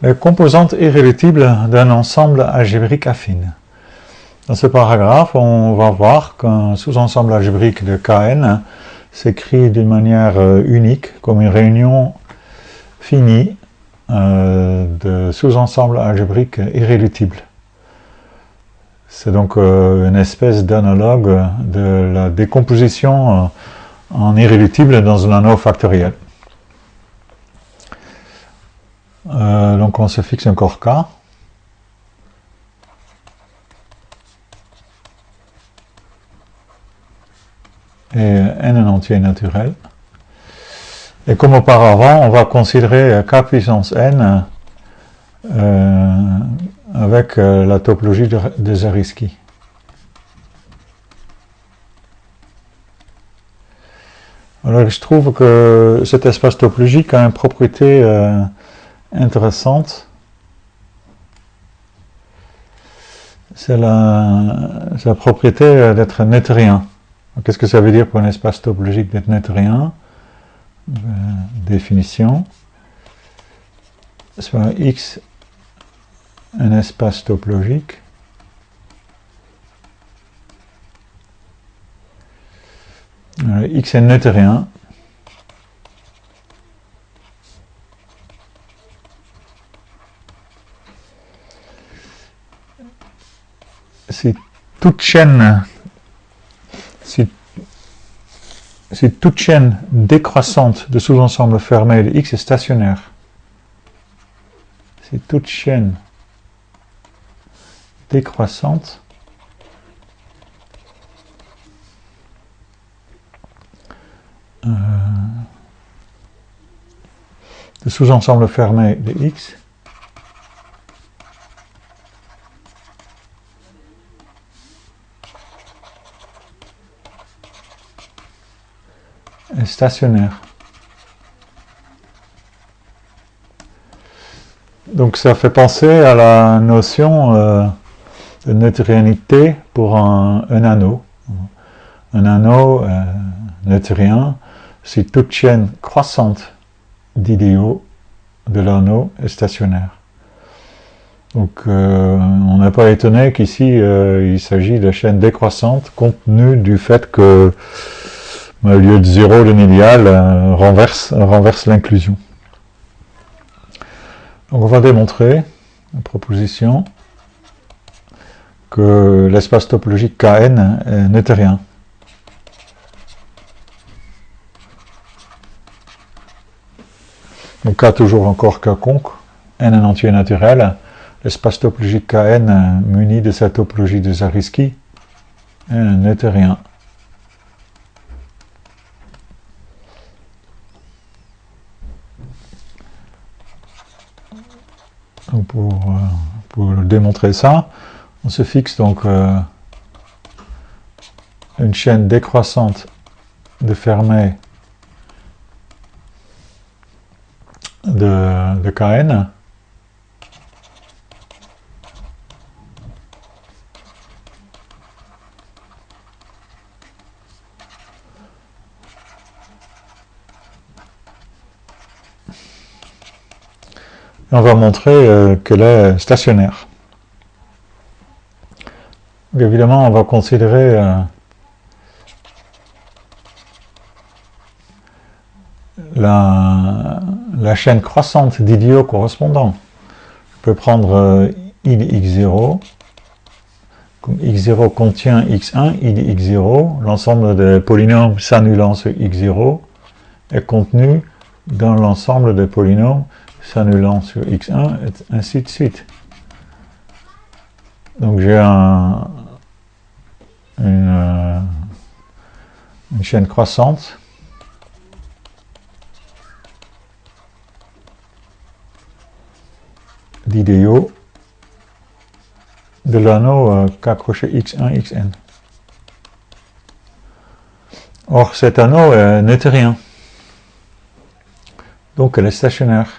Les composantes irréductibles d'un ensemble algébrique affine. Dans ce paragraphe, on va voir qu'un sous-ensemble algébrique de Kn s'écrit d'une manière unique, comme une réunion finie de sous-ensembles algébriques irréductibles. C'est donc une espèce d'analogue de la décomposition en irréductible dans un anneau factoriel. Donc on se fixe un corps K. Et n un entier naturel. Et comme auparavant, on va considérer k puissance n avec la topologie de Zariski. Alors je trouve que cet espace topologique a une propriété intéressante. C'est la propriété d'être noethérien. Qu'est-ce que ça veut dire pour un espace topologique d'être noethérien? Définition. Soit X un espace topologique. X est noethérien. Si toute chaîne décroissante de sous-ensemble fermé de X est stationnaire, si toute chaîne décroissante de sous-ensemble fermé de X est stationnaire. Donc ça fait penser à la notion de neutrianité pour un anneau. Un anneau neutrien, si toute chaîne croissante d'idéaux de l'anneau est stationnaire. Donc on n'est pas étonné qu'ici il s'agit de chaînes décroissantes compte tenu du fait que au lieu de 0, le médial renverse l'inclusion. Donc on va démontrer, la proposition, que l'espace topologique Kn est noethérien. Donc K toujours encore quelconque, n un entier naturel, l'espace topologique Kn muni de sa topologie de Zariski est noethérien. Donc pour démontrer ça, on se fixe donc une chaîne décroissante de Fermat de Kn. Et on va montrer qu'elle est stationnaire. Donc évidemment, on va considérer la chaîne croissante d'idiots correspondants. Je peux prendre I de x0, comme x0 contient x1, I de x0, l'ensemble des polynômes s'annulant sur x0 est contenu dans l'ensemble des polynômes s'annulant sur x1, et ainsi de suite. Donc j'ai une chaîne croissante d'idéaux de l'anneau K crochet x1, xn. Or cet anneau est noethérien, donc elle est stationnaire.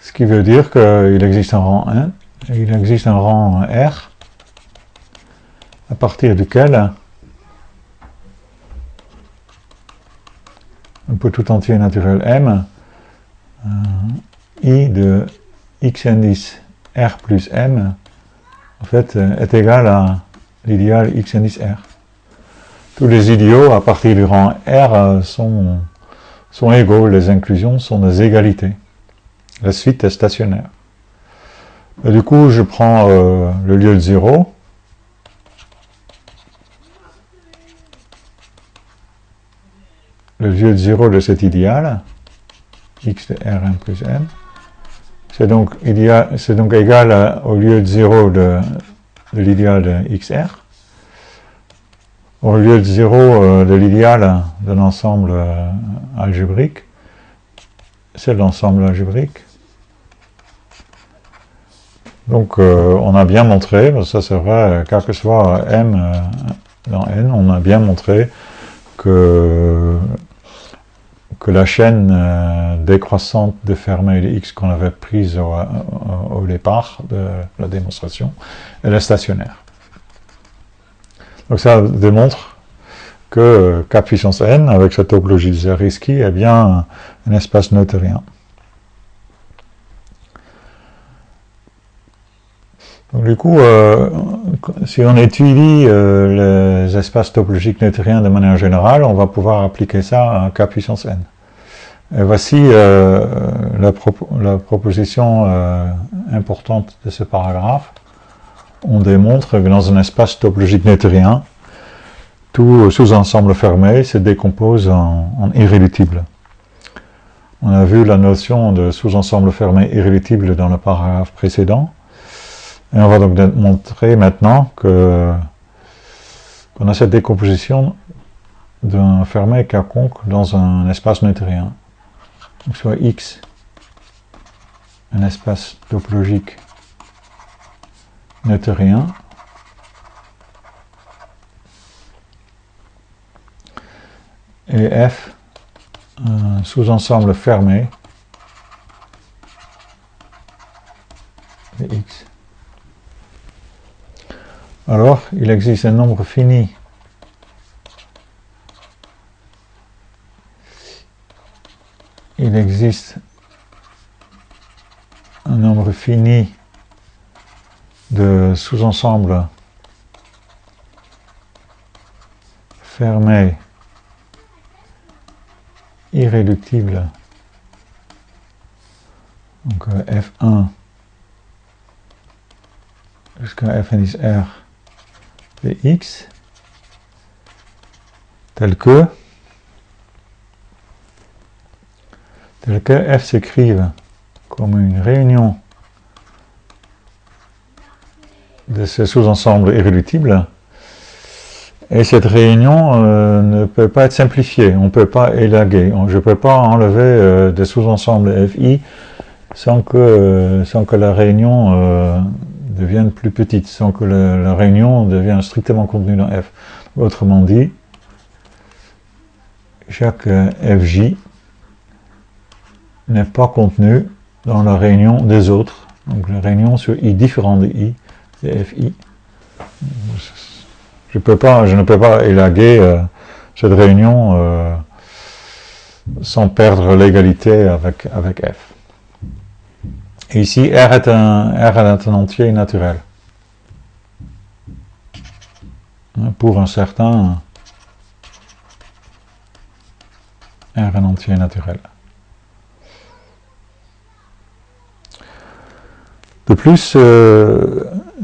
Ce qui veut dire qu'il existe un rang 1 et il existe un rang R à partir duquel pour tout entier naturel M, I de x indice R plus M, en fait, est égal à l'idéal x indice R. Tous les idéaux à partir du rang R sont égaux, les inclusions sont des égalités. La suite est stationnaire. Et du coup, je prends le lieu de 0. Le lieu de 0 de cet idéal, x de Rm plus M, c'est donc égal au lieu de 0 de l'idéal de xr. Au lieu de 0 de l'idéal de l'ensemble algébrique, c'est l'ensemble algébrique. Donc on a bien montré, ça c'est vrai, quel que soit M dans N, on a bien montré que la chaîne décroissante de Fermat de X qu'on avait prise au départ de la démonstration, elle est stationnaire. Donc ça démontre que K puissance N, avec cette topologie de Zariski, est bien un espace noethérien. Donc du coup, si on étudie les espaces topologiques noethériens de manière générale, on va pouvoir appliquer ça à K puissance N. Et voici la proposition importante de ce paragraphe. On démontre que dans un espace topologique noethérien, tout sous-ensemble fermé se décompose en irréductible. On a vu la notion de sous-ensemble fermé irréductible dans le paragraphe précédent. Et on va donc montrer maintenant qu'on a cette décomposition d'un fermé quelconque dans un espace noethérien. Donc soit X, un espace topologique noethérien, et F, un sous-ensemble fermé de X. Alors, il existe un nombre fini de sous-ensembles fermés irréductibles, donc F1 jusqu'à F indice R de X, tel que F s'écrive comme une réunion de ces sous-ensembles irréductibles, et cette réunion ne peut pas être simplifiée, on ne peut pas élaguer, je ne peux pas enlever des sous-ensembles FI sans que la réunion devienne plus petite, sans que la réunion devienne strictement contenue dans F. Autrement dit, chaque FJ n'est pas contenu dans la réunion des autres, donc la réunion sur I différent de I, c'est FI. Je ne peux pas élaguer cette réunion sans perdre l'égalité avec F. Et ici, R est un entier naturel. Pour un certain R est un entier naturel. De plus,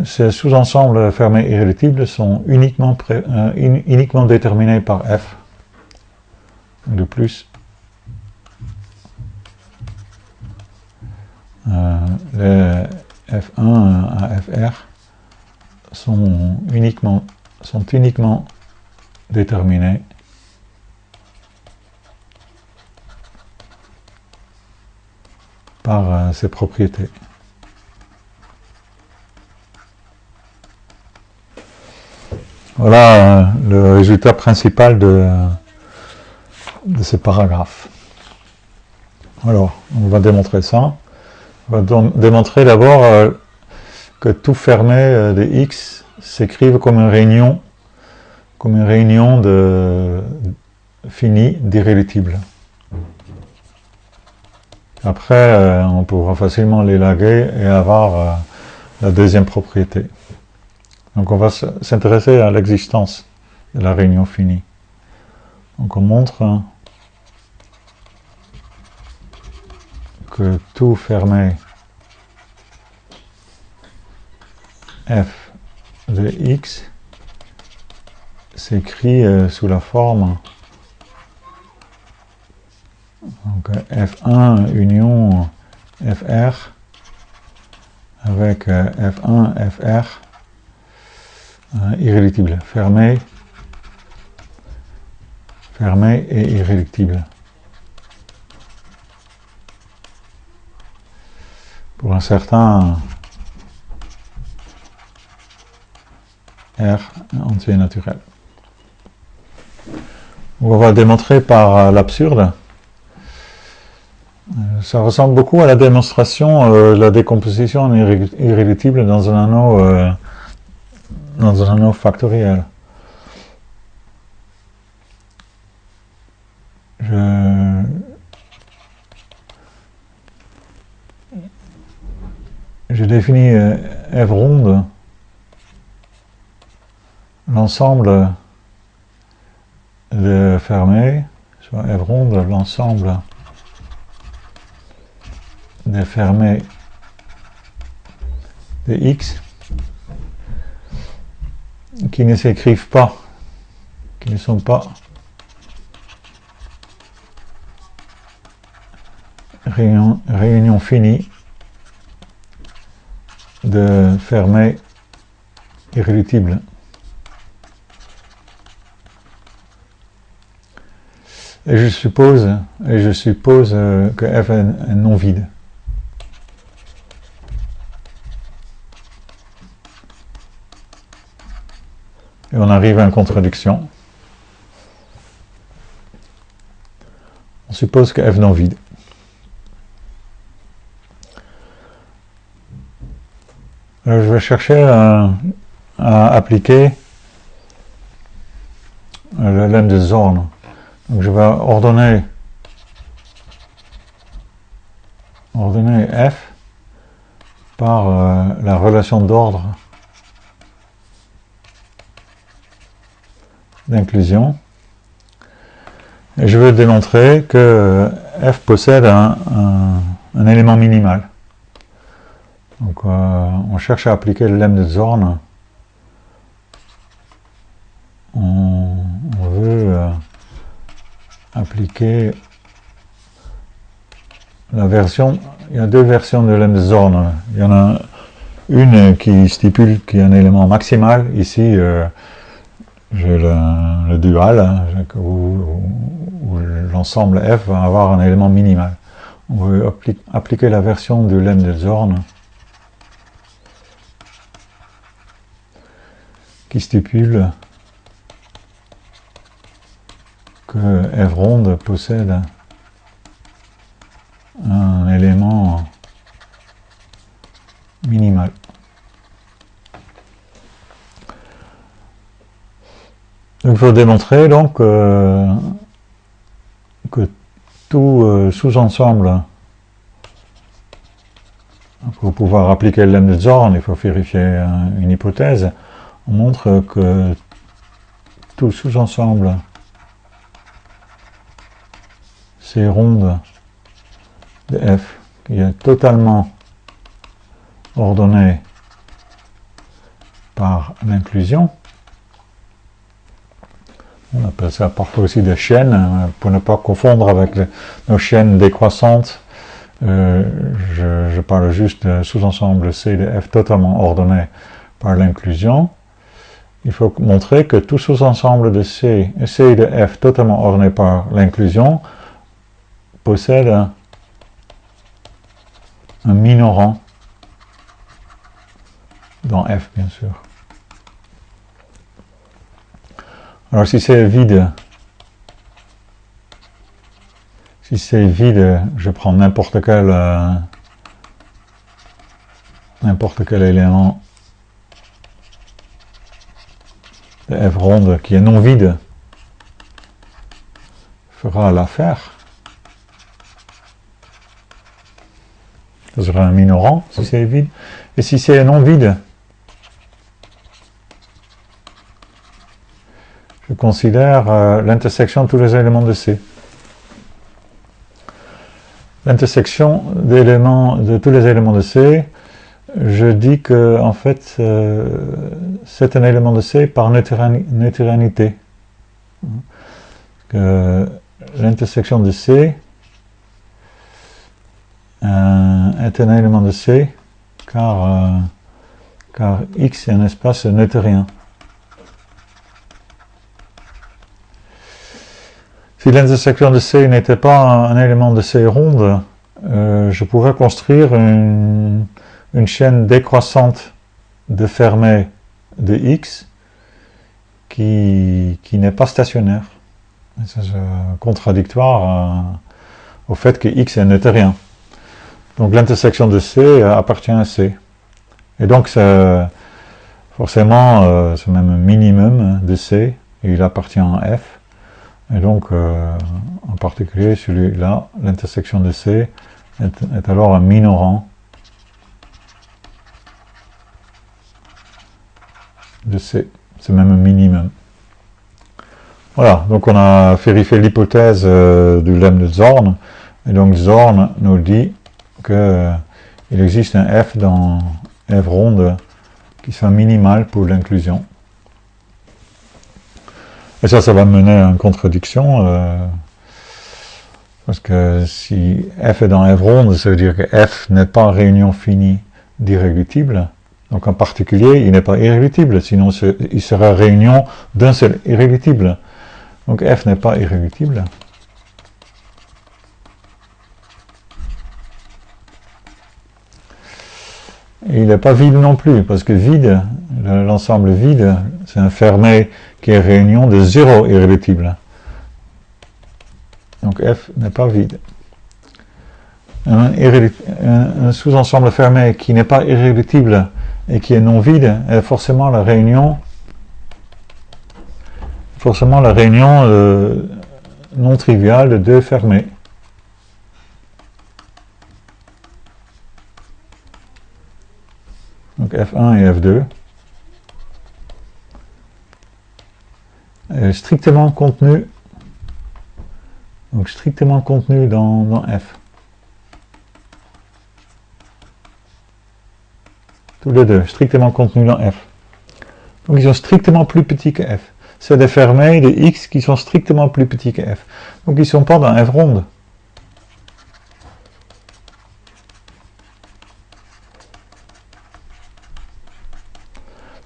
ces sous-ensembles fermés irréductibles sont uniquement déterminés par F. De plus, les F1 à Fr sont uniquement déterminés par ces propriétés. Voilà le résultat principal de ce paragraphe. Alors, on va démontrer ça. On va démontrer d'abord que tout fermé de X s'écrive comme une réunion finie d'irréductibles. Après, on pourra facilement l'élaguer et avoir la deuxième propriété. Donc on va s'intéresser à l'existence de la réunion finie. Donc on montre que tout fermé f de x s'écrit sous la forme donc, f1 union fr avec f1 fr irréductible, fermé et irréductible. Pour un certain R entier naturel. On va le démontrer par l'absurde. Ça ressemble beaucoup à la démonstration de la décomposition en irréductible dans un anneau factoriel. Je définis f ronde, l'ensemble de fermé, soit f ronde, l'ensemble des fermés de x qui ne s'écrivent pas, qui ne sont pas réunion finie de fermés irréductibles. Et je suppose que f est non vide. Et on arrive à une contradiction. On suppose que f non vide. Alors je vais chercher à appliquer le lemme de Zorn. Donc je vais ordonner f par la relation d'ordre d'inclusion. Et je veux démontrer que f possède un élément minimal. Donc on cherche à appliquer le lemme de Zorn. On veut appliquer la version. Il y a deux versions de lemme de Zorn. Il y en a une qui stipule qu'il y a un élément maximal. Ici, j'ai le dual, où l'ensemble f va avoir un élément minimal. On veut appliquer la version du lemme de Zorn qui stipule que f ronde possède un élément minimal. Donc, il faut démontrer donc que tout sous-ensemble, pour pouvoir appliquer le lemme de Zorn, il faut vérifier une hypothèse. On montre que tout sous-ensemble C ronde de f qui est totalement ordonné par l'inclusion. On appelle ça parfois aussi des chaînes, pour ne pas confondre avec nos chaînes décroissantes. Je parle juste de sous-ensemble C de f totalement ordonné par l'inclusion. Il faut montrer que tout sous-ensemble de C de f totalement ordonné par l'inclusion possède un minorant dans f, bien sûr. Alors si c'est vide, je prends n'importe quel élément de f ronde qui est non vide fera l'affaire. Ça sera un minorant si c'est vide. Et si c'est non vide, je considère l'intersection de tous les éléments de C. L'intersection de tous les éléments de C, je dis que en fait c'est un élément de C par neutralité. L'intersection de C est un élément de C car X est un espace neutrien. Si l'intersection de C n'était pas un élément de C ronde, je pourrais construire une chaîne décroissante de fermés de X qui n'est pas stationnaire. C'est contradictoire au fait que X est neutrien. Donc l'intersection de C appartient à C. Et donc forcément c'est même un minimum de C, et il appartient à F. Et donc, en particulier, celui-là, l'intersection de C, est alors un minorant de C. C'est même un minimum. Voilà, donc on a vérifié l'hypothèse du lemme de Zorn. Et donc Zorn nous dit qu'il existe un F dans F ronde qui soit minimal pour l'inclusion. Et ça va mener à une contradiction, parce que si F est dans F ronde, ça veut dire que F n'est pas réunion finie d'irréductibles. Donc en particulier, il n'est pas irréductible, sinon il sera réunion d'un seul irréductible. Donc F n'est pas irréductible. Et il n'est pas vide non plus, parce que vide, l'ensemble vide, c'est un fermé qui est réunion de zéro irréductible. Donc F n'est pas vide. Un sous-ensemble fermé qui n'est pas irréductible et qui est non vide est forcément la réunion non triviale de deux fermés. Donc F1 et F2 est strictement contenu, dans F. Tous les deux, strictement contenus dans F. Donc ils sont strictement plus petits que F. C'est des fermés de X qui sont strictement plus petits que F. Donc ils ne sont pas dans F ronde.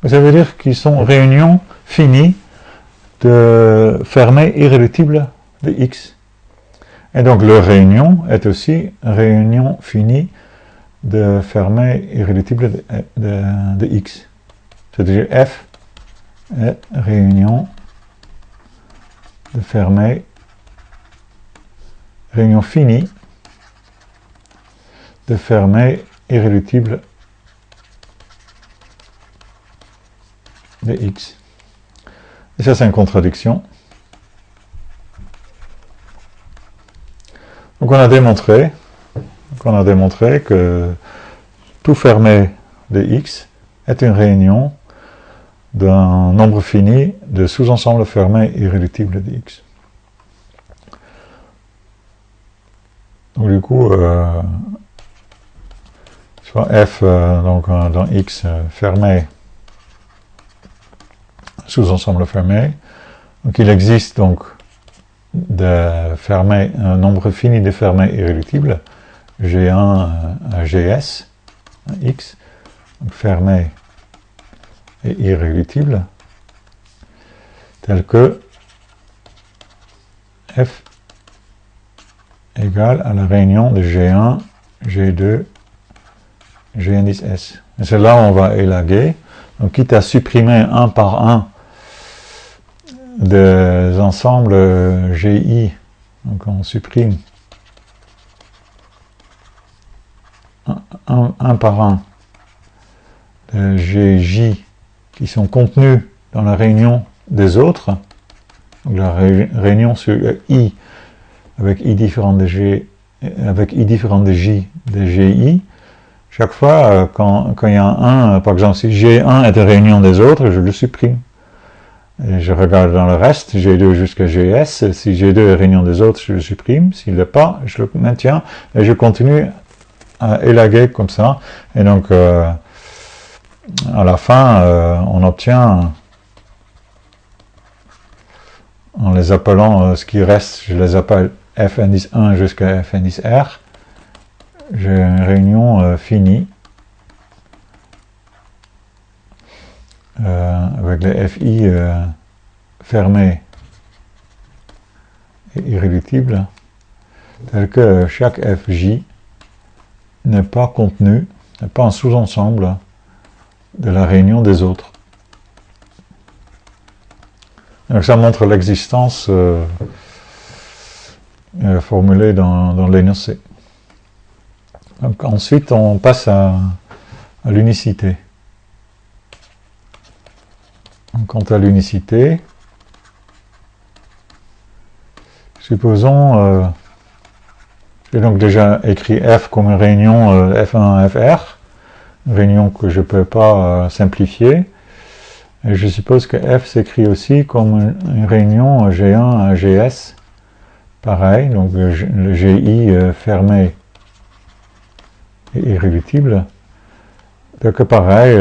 Ça veut dire qu'ils sont réunions finies de fermés irréductibles de X. Et donc leur réunion est aussi réunion finie de fermés irréductibles de X. C'est-à-dire F est réunion de fermés, réunion finie de fermés irréductibles de X. Et ça, c'est une contradiction. Donc on a démontré que tout fermé de X est une réunion d'un nombre fini de sous-ensembles fermés irréductibles de X. Donc du coup, soit F donc, dans X fermé sous-ensemble fermé. Donc il existe donc un nombre fini de fermés irréductibles, G1 à GS, X, donc fermé et irréductible, tel que F égale à la réunion de G1, G2, G indice S. Et c'est là où on va élaguer. Donc quitte à supprimer un par un des ensembles GI, donc on supprime un par un de GJ qui sont contenus dans la réunion des autres, donc la réunion sur I avec I différent de G, avec I différent de J de GI, chaque fois, quand il y a par exemple, si G1 est de réunion des autres, je le supprime. Et je regarde dans le reste, G2 jusqu'à GS. Si G2 est réunion des autres, je le supprime. S'il l'est pas, je le maintiens. Et je continue à élaguer comme ça. Et donc, à la fin, on obtient, en les appelant ce qui reste, je les appelle f indice 1 jusqu'à f indice R. J'ai une réunion finie. Avec les FI fermés et irréductibles, tel que chaque FJ n'est pas contenu, n'est pas un sous-ensemble de la réunion des autres. Donc ça montre l'existence formulée dans l'énoncé. Donc ensuite on passe à l'unicité. Quant à l'unicité, supposons, j'ai donc déjà écrit F comme une réunion F1 FR, une réunion que je ne peux pas simplifier, et je suppose que F s'écrit aussi comme une réunion G1 à GS, pareil, donc le GI fermé et irréductible, donc pareil,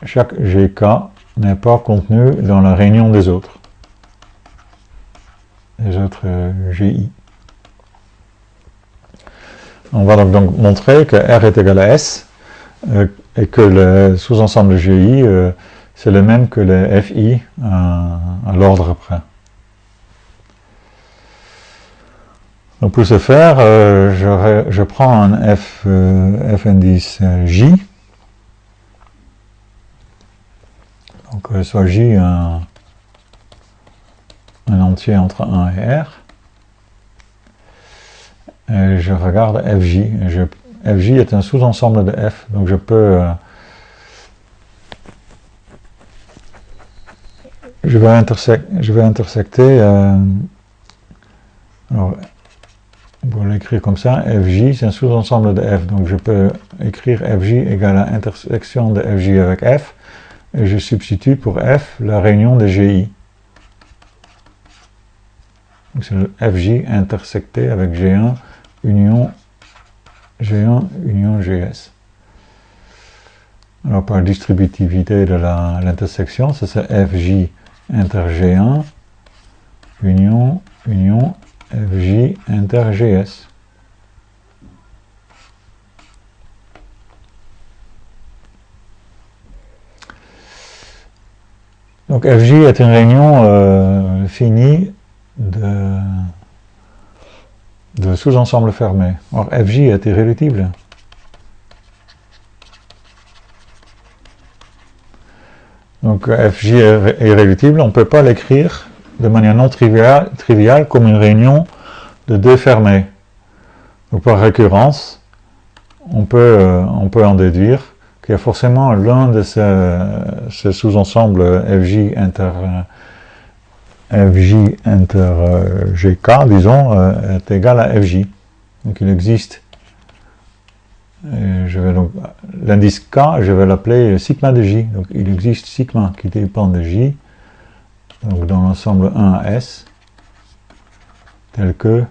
chaque GK n'est pas contenu dans la réunion des autres GI. On va donc montrer que R est égal à S et que le sous-ensemble GI c'est le même que le FI à l'ordre près. Donc pour ce faire, je prends un F indice J. Donc soit J un entier entre 1 et R. Et je regarde FJ. FJ est un sous-ensemble de F, donc je peux... je vais intersecter... alors, pour l'écrire comme ça, FJ c'est un sous-ensemble de F, donc je peux écrire FJ égale à intersection de FJ avec F, et je substitue pour F la réunion des GI. C'est le FJ intersecté avec G1 union GS. Alors par distributivité de l'intersection, c'est FJ inter G1 union FJ inter GS. Donc FJ est une réunion finie de sous-ensemble fermé. Or FJ est irréductible. Donc FJ est irréductible, on ne peut pas l'écrire de manière non triviale comme une réunion de deux fermés. Donc par récurrence, on peut en déduire qu'il y a forcément l'un de ces sous-ensembles FJ inter GK, disons, est égal à FJ. Donc il existe, l'indice K, je vais l'appeler sigma de J. Donc il existe sigma qui dépend de J, donc dans l'ensemble 1 à S, tel que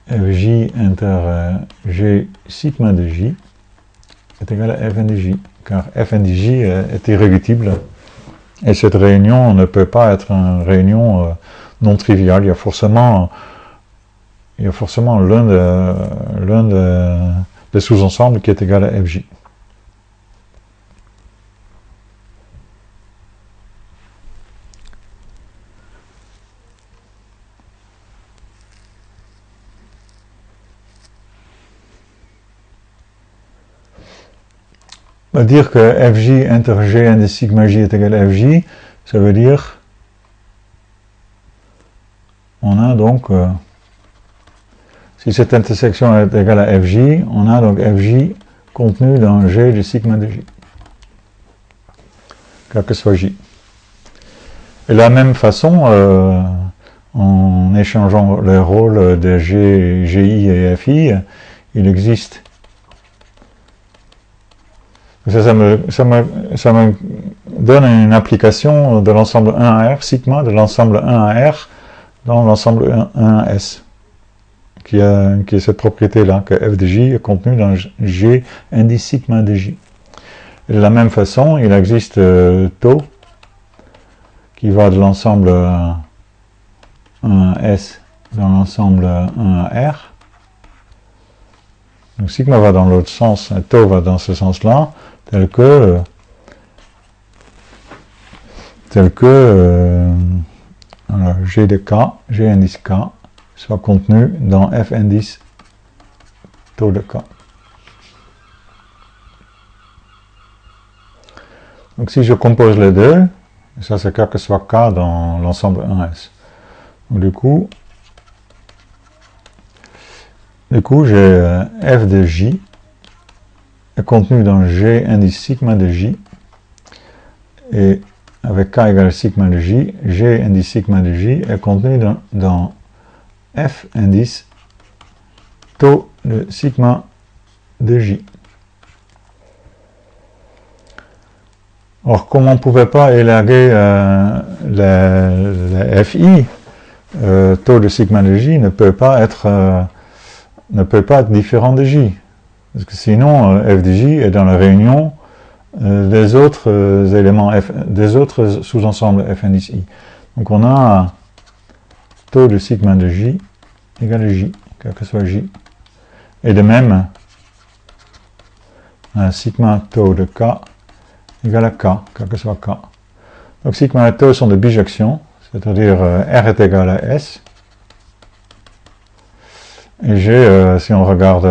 FJ inter G sigma de J est égal à Fn de J, car Fn de J est irréductible. Et cette réunion ne peut pas être une réunion non triviale. Il y a forcément l'un des sous-ensembles qui est égal à FJ. On va dire que FJ inter G indice sigma J est égal à FJ, ça veut dire on a donc si cette intersection est égale à FJ, on a donc FJ contenu dans G de sigma de J, quel que soit J. Et de la même façon, en échangeant les rôles de G, GI et FI, il existe. Ça me donne une application de l'ensemble 1 à R, sigma de l'ensemble 1 à R dans l'ensemble 1 à S, qui a cette propriété-là, que f de j est contenu dans G indice sigma de j. Et de la même façon, il existe tau, qui va de l'ensemble 1 à S dans l'ensemble 1 à R. Donc sigma va dans l'autre sens, tau va dans ce sens-là, tel que G de K, G indice K, soit contenu dans F indice tau de K. Donc si je compose les deux, ça c'est quel que soit K dans l'ensemble 1S. Donc du coup j'ai F de J est contenu dans G indice sigma de J, et avec K égale sigma de J, G indice sigma de J est contenu dans F indice tau de sigma de J. Or, comme on ne pouvait pas élaguer les FI, tau de sigma de J ne peut pas être différent de J. Parce que sinon, f de J est dans la réunion des autres éléments, des autres sous-ensembles f indice I. Donc on a tau de sigma de J égale à J, quel que soit J. Et de même, sigma tau de K égale à K, quel que soit K. Donc sigma et tau sont des bijections, c'est-à-dire R est égal à S. Et j'ai, si on regarde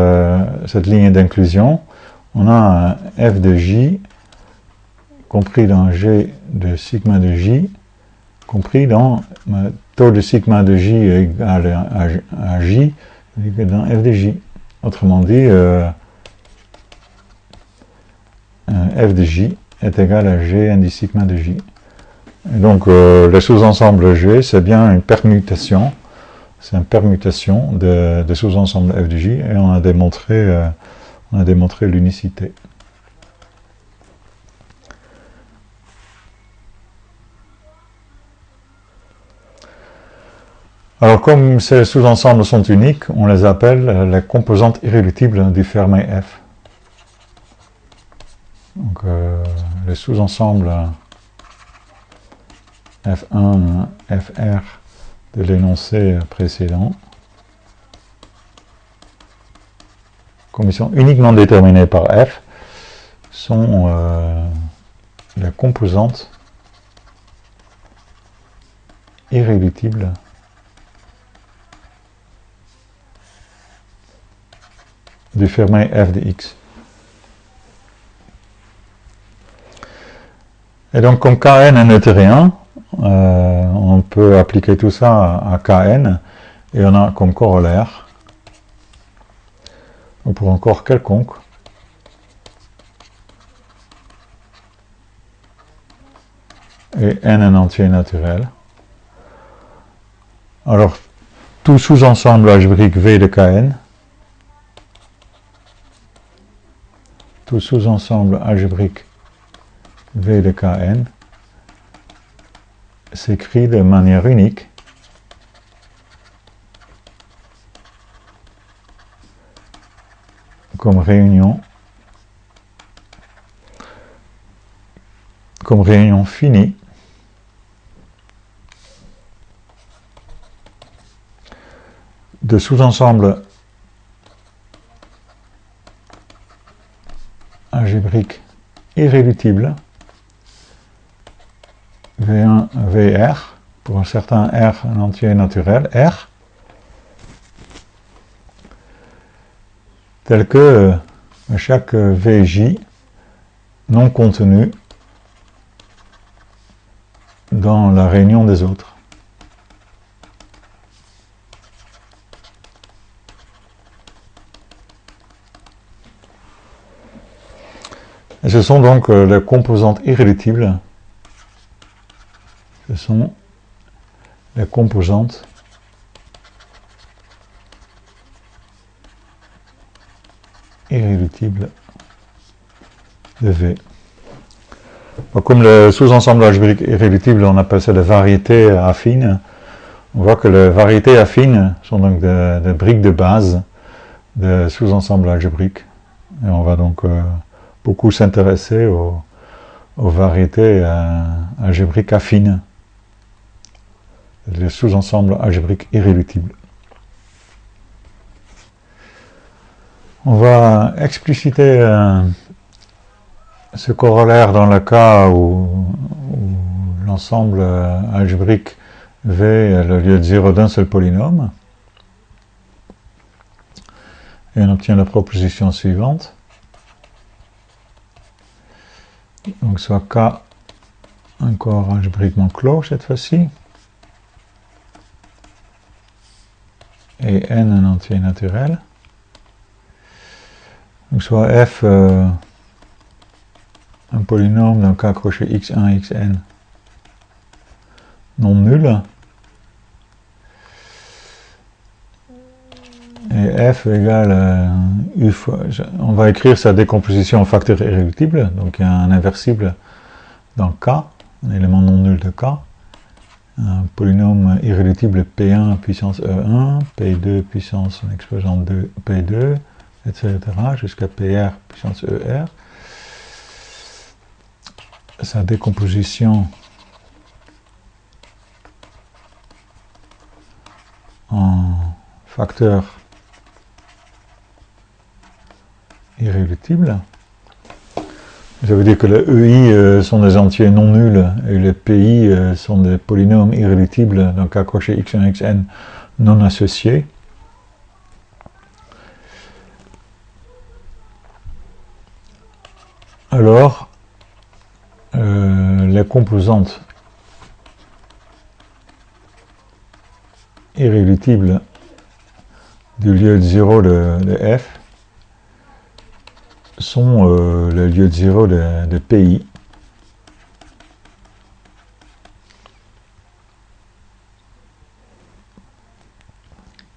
cette ligne d'inclusion, on a un f de J compris dans G de sigma de J, compris dans tau de sigma de J égal à J, dans f de J. Autrement dit, f de J est égal à G indice sigma de J. Et donc, le sous-ensemble G, c'est bien une permutation. C'est une permutation de sous-ensemble f de J, et on a démontré l'unicité. Alors, comme ces sous-ensembles sont uniques, on les appelle les composantes irréductibles du Fermat F. Donc, les sous-ensembles F1, Fr de l'énoncé précédent, comme ils sont uniquement déterminés par F, sont les composantes irréductibles du Fermat F de X. Et donc, comme Kn est neutrien, on peut appliquer tout ça à Kn, et on a comme corollaire, ou pour un corps quelconque, et n un entier naturel. Alors, tout sous-ensemble algébrique V de Kn, tout sous-ensemble algébrique V de Kn s'écrit de manière unique comme réunion finie de sous-ensembles algébriques irréductibles V1, VR, pour un certain R, un entier naturel, R, tel que chaque VJ non contenu dans la réunion des autres. Et ce sont donc les composantes irréductibles. Ce sont les composantes irréductible de V. Bon, comme le sous-ensemble algébrique irréductible, on appelle ça des variétés affines. On voit que les variétés affines sont donc des briques de base de sous-ensembles algébriques. Et on va donc beaucoup s'intéresser aux variétés algébriques affines, les sous-ensembles algébriques irréductibles. On va expliciter ce corollaire dans le cas où l'ensemble algébrique V est le lieu de 0 d'un seul polynôme. Et on obtient la proposition suivante. Donc soit K un corps algébriquement clos cette fois-ci. Et N un entier naturel. Donc soit F un polynôme d'un K crochet x1, xn non nul. Et F égale U fois... On va écrire sa décomposition en facteur irréductible. Donc il y a un inversible dans K, un élément non nul de K. Un polynôme irréductible P1 puissance E1, P2 puissance l'exposant 2 P2, etc. jusqu'à PR puissance ER. Sa décomposition en facteur irréductible. Ça veut dire que les EI sont des entiers non nuls et les PI sont des polynômes irréductibles, donc à crochet x1, xn non associés. Alors, les composantes irréductibles du lieu de 0 de F sont le lieu de 0 de PI.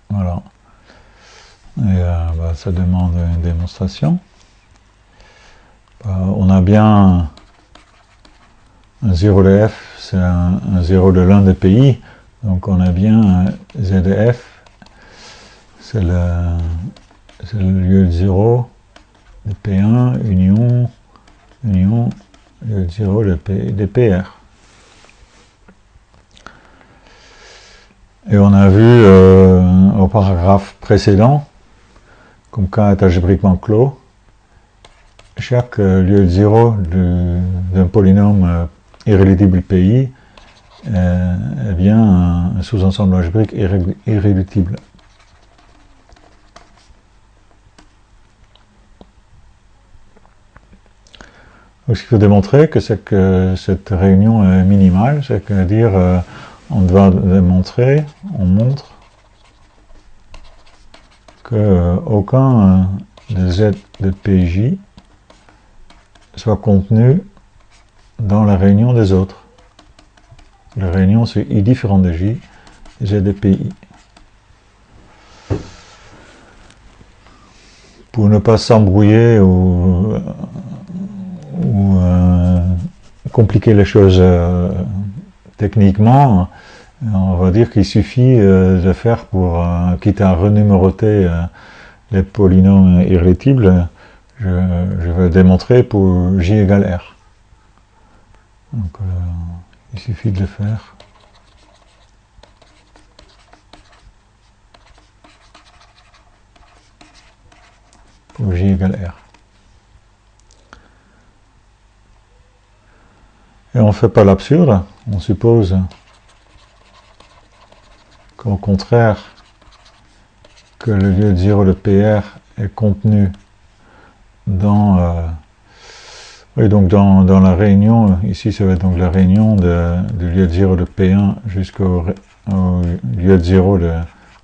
Voilà. Et ça demande une démonstration. On a bien un 0 de F, c'est un 0 de l'un des PI. Donc on a bien ZF, c'est le lieu de 0 de P1, union, lieu de 0 de PR. Et on a vu au paragraphe précédent, comme K est algébriquement clos, chaque lieu de 0 d'un polynôme irréductible PI est bien un sous-ensemble algébrique irréductible. Donc, ce qu'il faut démontrer, c'est que cette réunion est minimale, c'est-à-dire on doit démontrer, on montre que aucun de Z de PJ soit contenu dans la réunion des autres. La réunion c'est I différent de J, Z de PI. Pour ne pas s'embrouiller ou compliquer les choses techniquement, on va dire qu'il suffit de faire pour, quitte à renuméroter les polynômes irréductibles, je vais démontrer pour J égale R. Donc il suffit de le faire. Pour J égale R. Et on ne fait pas l'absurde, on suppose qu'au contraire, que le lieu de 0 de PR est contenu dans, oui, donc dans la réunion, ici ça va être donc la réunion du lieu de 0 de P1 jusqu'au lieu de 0 de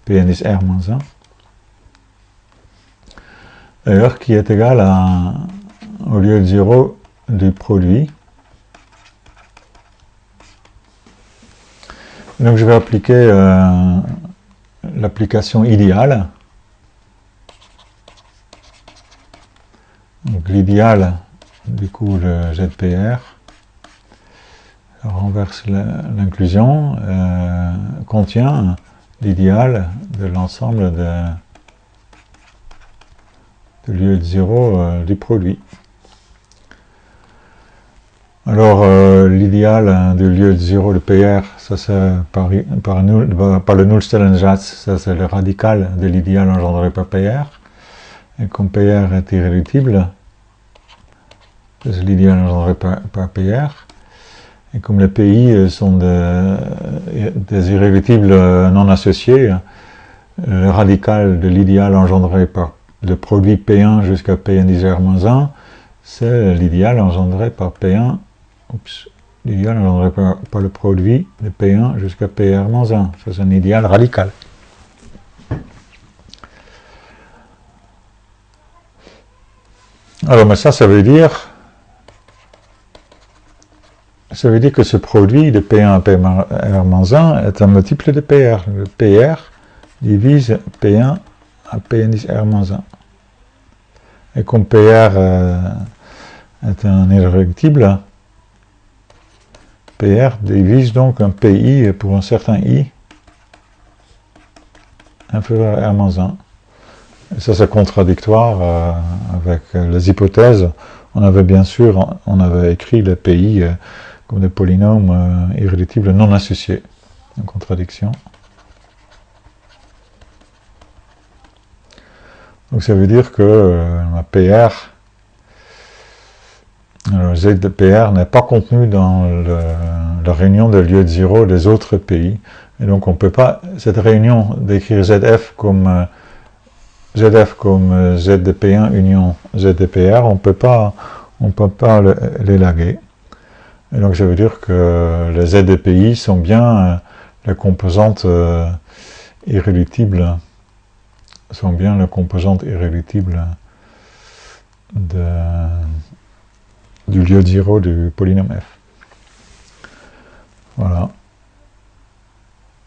PNS R-1. D'ailleurs, qui est égal au lieu de 0 du produit. Donc je vais appliquer l'application idéale. Donc l'idéal, du coup le ZPR, renverse l'inclusion, contient l'idéal de l'ensemble de lieu de 0 du produit. Alors l'idéal de lieu de 0 de PR, ça c'est par le Nullstellensatz, ça c'est le radical de l'idéal engendré par PR. Et comme PR est irréductible, c'est l'idéal engendré par PR. Et comme les PI sont des irréductibles non associés, le radical de l'idéal engendré par le produit P1 jusqu'à Pn dis R-1, c'est l'idéal engendré par P1, l'idéal engendré par le produit de P1 jusqu'à PR-1. Ça c'est un idéal radical. Alors, mais ça veut dire que ce produit de P1 à PR-1 est un multiple de PR. Le PR divise P1 à Pn dis R-1. Et comme PR est un irréductible, PR divise donc un PI pour un certain I inférieur à R-1. Et ça c'est contradictoire avec les hypothèses. On avait écrit les PI comme des polynômes irréductibles non associés. En contradiction. Donc ça veut dire que ma PR, le Z de PR n'est pas contenu dans la réunion de lieu de 0 des autres PI. Et donc on ne peut pas, cette réunion d'écrire ZF comme Z de P1 union Z de PR, on ne peut pas l'élaguer. Et donc ça veut dire que les Z de PI sont bien les composantes irréductibles, du lieu de 0 du polynôme F. Voilà.